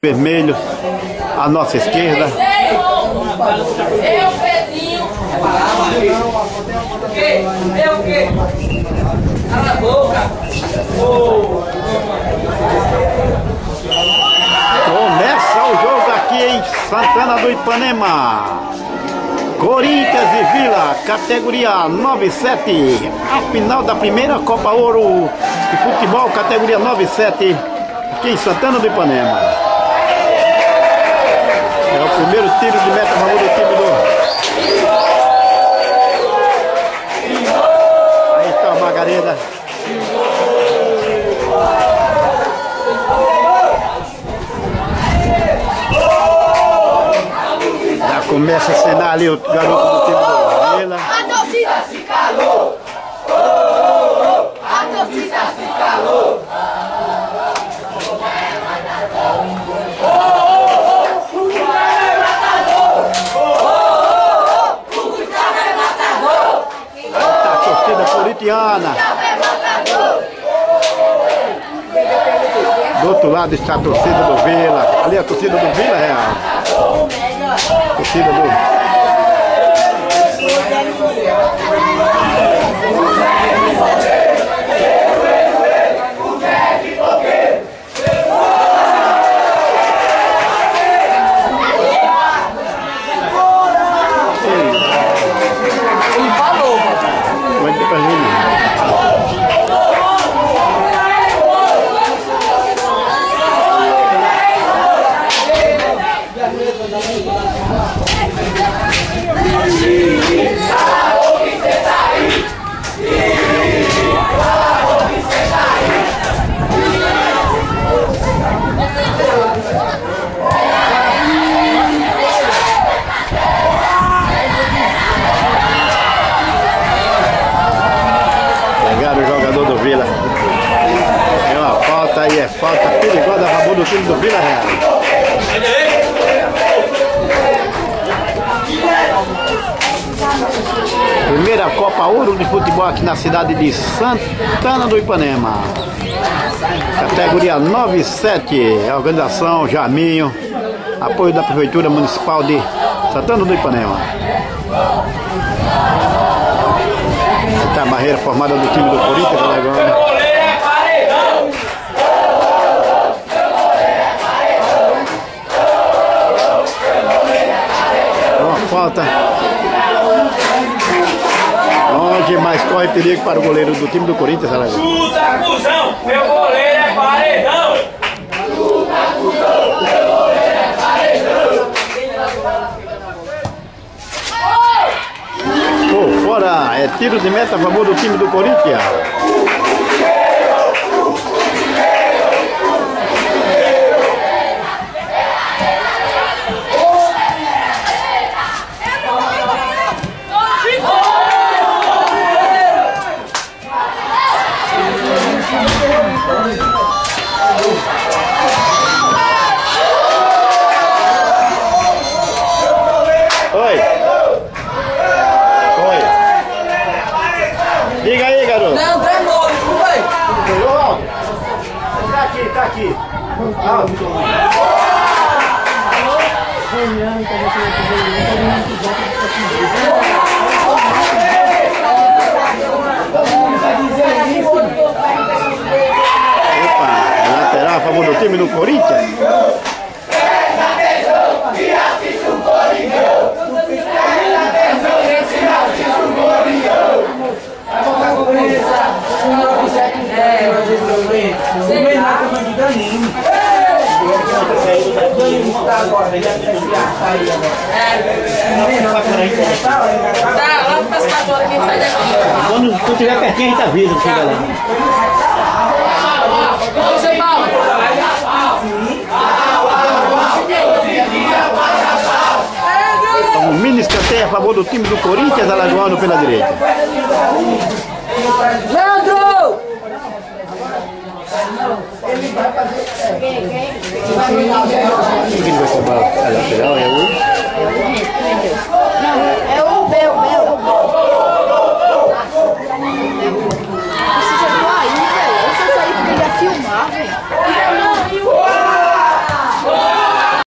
Vermelho à nossa esquerda. O quê? Cala a boca! Começa o jogo aqui em Santana do Ipanema. Corinthians e Vila, categoria 9-7. A final da primeira Copa Ouro de futebol, categoria 9-7, aqui em Santana do Ipanema. É o primeiro tiro de meta a favor do time do... Aí está a Margarida. Já começa a cenar ali o garoto do time do Vila. A torcida se calou! A torcida se calou! Tá a torcida corintiana. Do outro lado está a torcida do Vila. Ali a torcida do Vila Real. Torcida do... Pegaram o jogador do Vila. É uma falta aí, é falta perigosa a favor do time do Vila Real. Primeira Copa Ouro de futebol aqui na cidade de Santana do Ipanema. Categoria 9-7, a organização Jaminho, apoio da Prefeitura Municipal de Santana do Ipanema. Está a barreira formada do time do Corinthians, agora. Uma falta. Longe, mas corre perigo para o goleiro do time do Corinthians, Alagoas. Chuta, cuzão! Meu goleiro é paredão! Chuta, cuzão! Meu goleiro é paredão! Por fora, é tiro de meta a favor do time do Corinthians. Oi. Oi. Diga aí, garoto. Não, André Moura, foi! Tá aqui, tá aqui. Opa, lateral a favor do time do Corinthians. Tá, lá no pescador aqui, sai daqui. Quando tu estiver pertinho, a gente avisa, chega lá. Você, Paulo! Um mini escanteio a favor do time do Corinthians, Alagoano pela direita. Leandro! Quem vai cobrar a lateral é o...